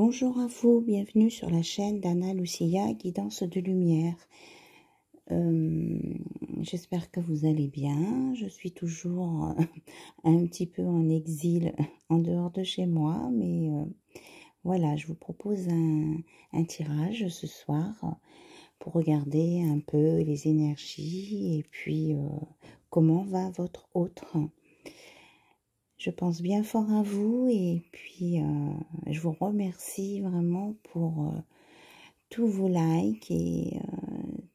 Bonjour à vous, bienvenue sur la chaîne d'Anna Lucia, Guidance de Lumière. J'espère que vous allez bien. Je suis toujours un petit peu en exil en dehors de chez moi, mais voilà, je vous propose un tirage ce soir pour regarder un peu les énergies et puis comment va votre autre. Je pense bien fort à vous et puis je vous remercie vraiment pour tous vos likes et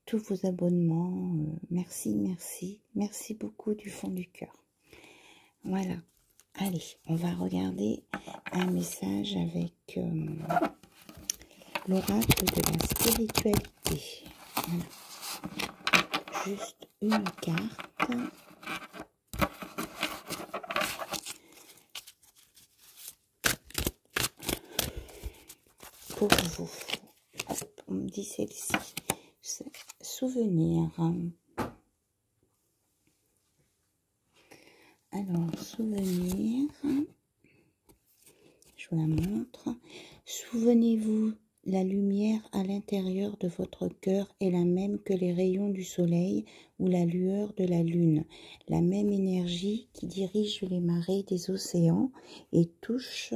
tous vos abonnements. Merci, merci, merci beaucoup du fond du cœur. Voilà, allez, on va regarder un message avec l'oracle de la spiritualité. Voilà. Juste une carte. Pour vous, on me dit celle-ci, souvenir. Alors, souvenir, je vous la montre. Souvenez-vous, la lumière à l'intérieur de votre cœur est la même que les rayons du soleil ou la lueur de la lune. La même énergie qui dirige les marées des océans et touche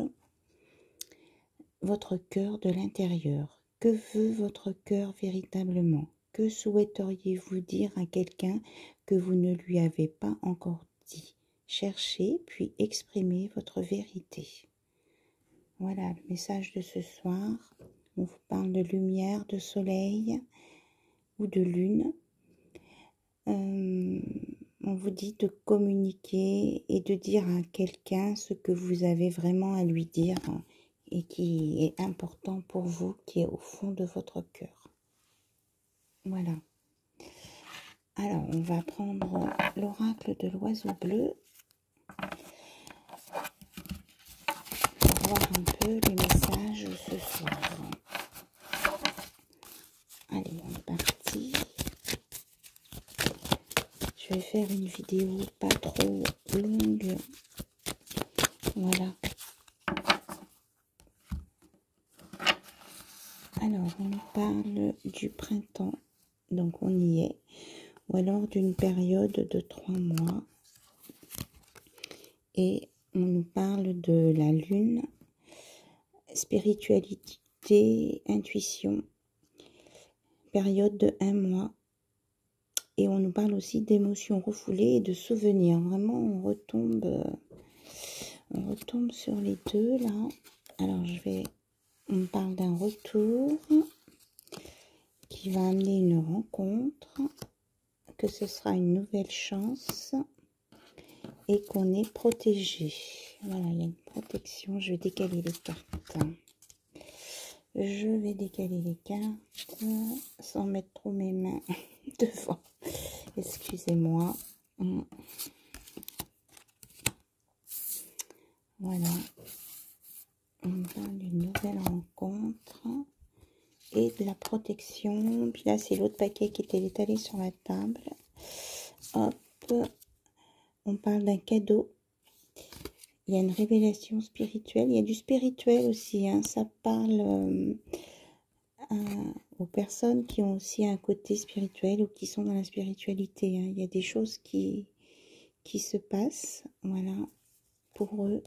votre cœur de l'intérieur. Que veut votre cœur véritablement? Que souhaiteriez-vous dire à quelqu'un que vous ne lui avez pas encore dit? Cherchez puis exprimez votre vérité. Voilà le message de ce soir. On vous parle de lumière, de soleil ou de lune. On vous dit de communiquer et de dire à quelqu'un ce que vous avez vraiment à lui dire et qui est important pour vous, qui est au fond de votre cœur. Voilà. Alors, on va prendre l'oracle de l'oiseau bleu pour voir un peu les messages ce soir. Allez, on est parti. Je vais faire une vidéo pas trop longue. Voilà. Alors, on parle du printemps, donc on y est, ou alors d'une période de 3 mois. Et on nous parle de la lune, spiritualité, intuition, période de 1 mois. Et on nous parle aussi d'émotions refoulées et de souvenirs. Vraiment, on retombe sur les deux là. Alors, on me parle d'un retour qui va amener une rencontre, que ce sera une nouvelle chance et qu'on est protégé. Voilà, il y a une protection. Je vais décaler les cartes. Je vais décaler les cartes sans mettre trop mes mains devant. Excusez-moi. Voilà. On parle d'une nouvelle rencontre et de la protection. Puis là, c'est l'autre paquet qui était étalé sur la table. Hop. On parle d'un cadeau. Il y a une révélation spirituelle. Il y a du spirituel aussi. Hein. Ça parle aux personnes qui ont aussi un côté spirituel ou qui sont dans la spiritualité. Hein. Il y a des choses qui se passent. Voilà. Pour eux.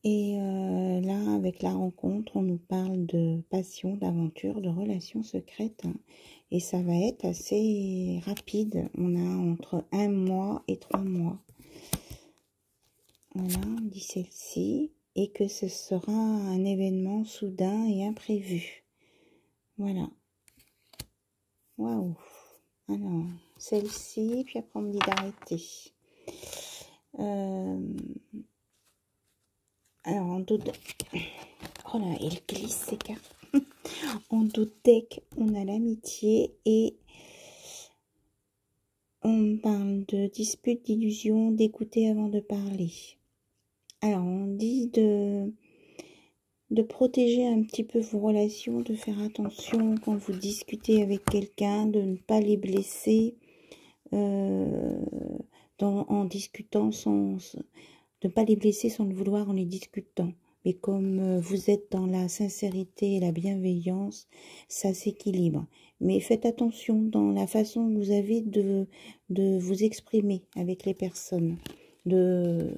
Et là, avec la rencontre, on nous parle de passion, d'aventure, de relations secrètes. Hein. Et ça va être assez rapide. On a entre 1 mois et 3 mois. Voilà, on dit celle-ci. Et que ce sera un événement soudain et imprévu. Voilà. Waouh. Alors, celle-ci, puis après on me dit d'arrêter. Alors, en doute... Oh là, il glisse ces cartes. En doute deck, on a l'amitié et on parle de dispute, d'illusion, d'écouter avant de parler. Alors, on dit de protéger un petit peu vos relations, de faire attention quand vous discutez avec quelqu'un, de ne pas les blesser en discutant de ne pas les blesser sans le vouloir en les discutant. mais comme vous êtes dans la sincérité et la bienveillance, ça s'équilibre. Mais faites attention dans la façon que vous avez de vous exprimer avec les personnes, de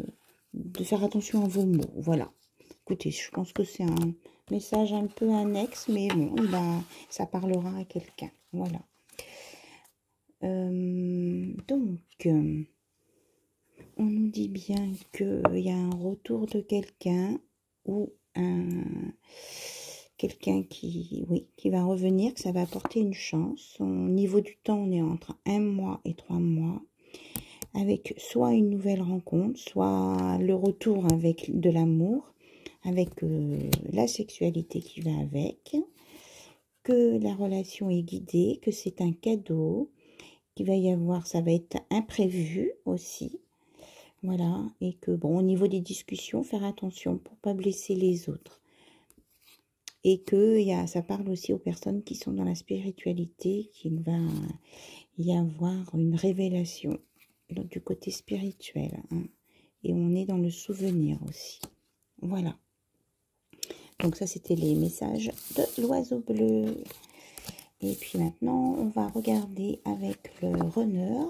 faire attention à vos mots. Voilà. Écoutez, je pense que c'est un message un peu annexe, mais bon, ça parlera à quelqu'un. Voilà. Donc, on nous dit bien qu'il y a un retour de quelqu'un ou quelqu'un qui va revenir, que ça va apporter une chance. Au niveau du temps, on est entre 1 mois et 3 mois, avec soit une nouvelle rencontre, soit le retour avec de l'amour, avec la sexualité qui va avec, que la relation est guidée, que c'est un cadeau, qu'il va y avoir, ça va être imprévu aussi. Voilà, et que bon, au niveau des discussions, faire attention pour pas blesser les autres. Et que ça parle aussi aux personnes qui sont dans la spiritualité, qu'il va y avoir une révélation donc, du côté spirituel. Hein. Et on est dans le souvenir aussi. Voilà. Donc ça, c'était les messages de l'oiseau bleu. Et puis maintenant, on va regarder avec le runner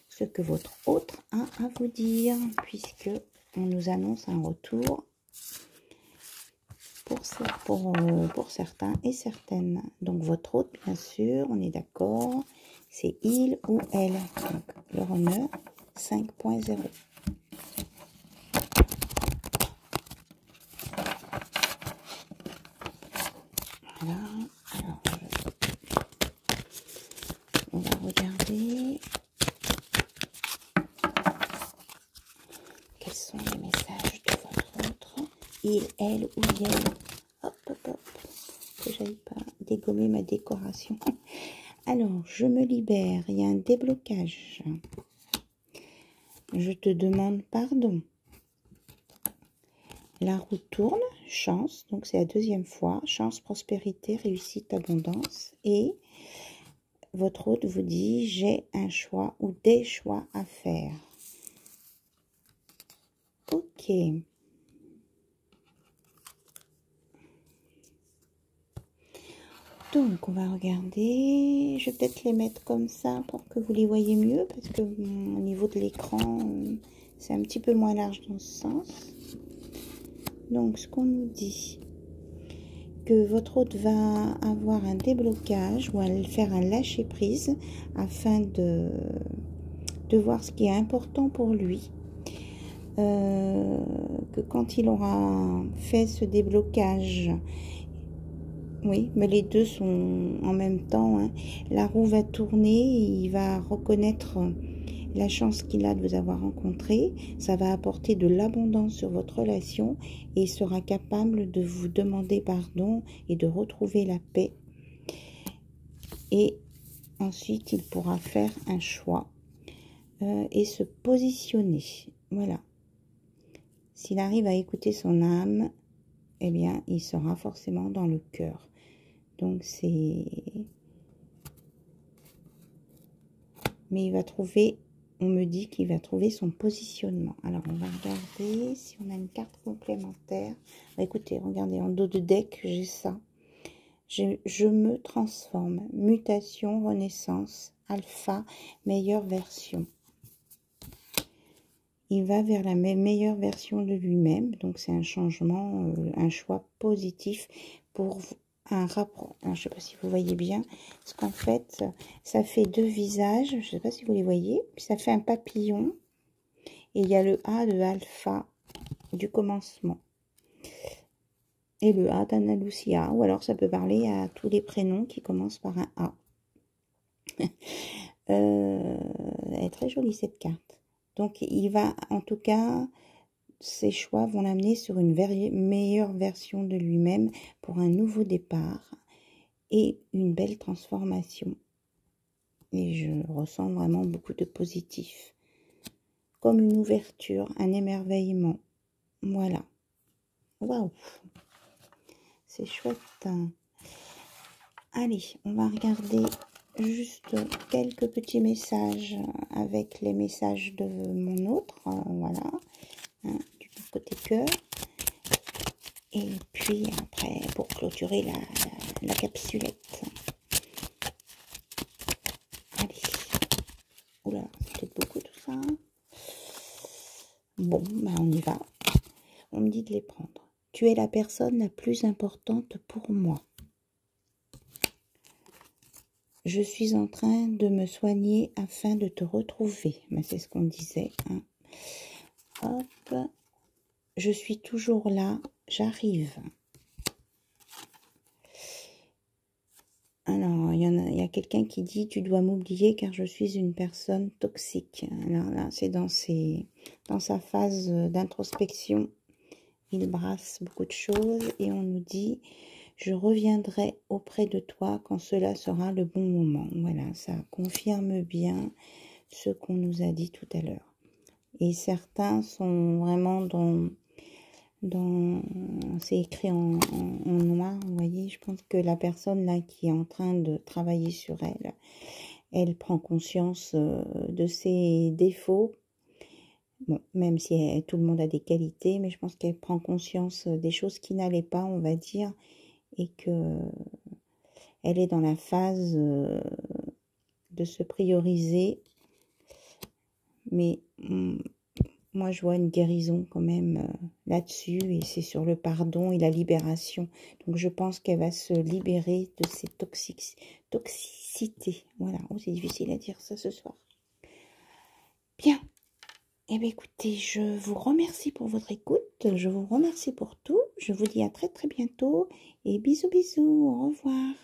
ce que votre hôte a à vous dire, puisque on nous annonce un retour pour certains et certaines. Donc votre hôte, bien sûr, on est d'accord, c'est il ou elle. Donc le runner 5.0. Voilà, alors on va regarder quels sont les messages de votre autre. Il, elle ou elle. Hop, hop, hop. Que j'aille pas dégommer ma décoration. Alors, je me libère. Il y a un déblocage. Je te demande pardon. La roue tourne. Chance. Donc, c'est la deuxième fois. Chance, prospérité, réussite, abondance. Et votre hôte vous dit, j'ai un choix ou des choix à faire. Ok. Donc, on va regarder. Je vais peut-être les mettre comme ça pour que vous les voyez mieux. Parce que au niveau de l'écran, c'est un petit peu moins large dans ce sens. Donc, ce qu'on nous dit, que votre hôte va avoir un déblocage ou faire un lâcher-prise afin de voir ce qui est important pour lui. Que quand il aura fait ce déblocage, oui, mais les deux sont en même temps, hein, la roue va tourner, il va reconnaître la chance qu'il a de vous avoir rencontré, ça va apporter de l'abondance sur votre relation et il sera capable de vous demander pardon et de retrouver la paix. Et ensuite, il pourra faire un choix et se positionner. Voilà. S'il arrive à écouter son âme, eh bien, il sera forcément dans le cœur. Donc, c'est... Mais il va trouver... On me dit qu'il va trouver son positionnement. Alors, on va regarder si on a une carte complémentaire. Écoutez, regardez, en dos de deck, j'ai ça. Je me transforme. Mutation, renaissance, alpha, meilleure version. Il va vers la meilleure version de lui-même. Donc, c'est un changement, un choix positif pour un rapport. Alors, je ne sais pas si vous voyez bien. Parce qu'en fait, ça fait deux visages. Je ne sais pas si vous les voyez. Puis, ça fait un papillon. Et il y a le A de alpha du commencement. Et le A d'Anna Lucia. Ou alors, ça peut parler à tous les prénoms qui commencent par un A. Elle est très jolie, cette carte. Donc, il va, en tout cas, ses choix vont l'amener sur une meilleure version de lui-même pour un nouveau départ et une belle transformation. Et je ressens vraiment beaucoup de positif. Comme une ouverture, un émerveillement. Voilà. Waouh! C'est chouette. Allez, on va regarder juste quelques petits messages avec les messages de mon autre. Voilà. Hein, du côté cœur. Et puis après, pour clôturer la capsulette. Allez. Oula, c'est peut-être beaucoup tout ça. Bon, ben on y va. On me dit de les prendre. Tu es la personne la plus importante pour moi. Je suis en train de me soigner afin de te retrouver. Ben, c'est ce qu'on disait. Hein. Hop. Je suis toujours là. J'arrive. Alors, il y a quelqu'un qui dit « Tu dois m'oublier car je suis une personne toxique ». Alors là, c'est dans sa phase d'introspection. Il brasse beaucoup de choses et on nous dit « Je reviendrai auprès de toi quand cela sera le bon moment ». Voilà, ça confirme bien ce qu'on nous a dit tout à l'heure. Et certains sont vraiment c'est écrit en noir, vous voyez, je pense que la personne là qui est en train de travailler sur elle, elle prend conscience de ses défauts, bon, même si tout le monde a des qualités, mais je pense qu'elle prend conscience des choses qui n'allaient pas, on va dire, et que elle est dans la phase de se prioriser, mais moi, je vois une guérison quand même là-dessus, et c'est sur le pardon et la libération. Donc, je pense qu'elle va se libérer de ces toxicités. Voilà, oh, c'est difficile à dire ça ce soir. Bien. Eh bien, écoutez, je vous remercie pour votre écoute. Je vous remercie pour tout. Je vous dis à très, très bientôt. Et bisous, bisous. Au revoir.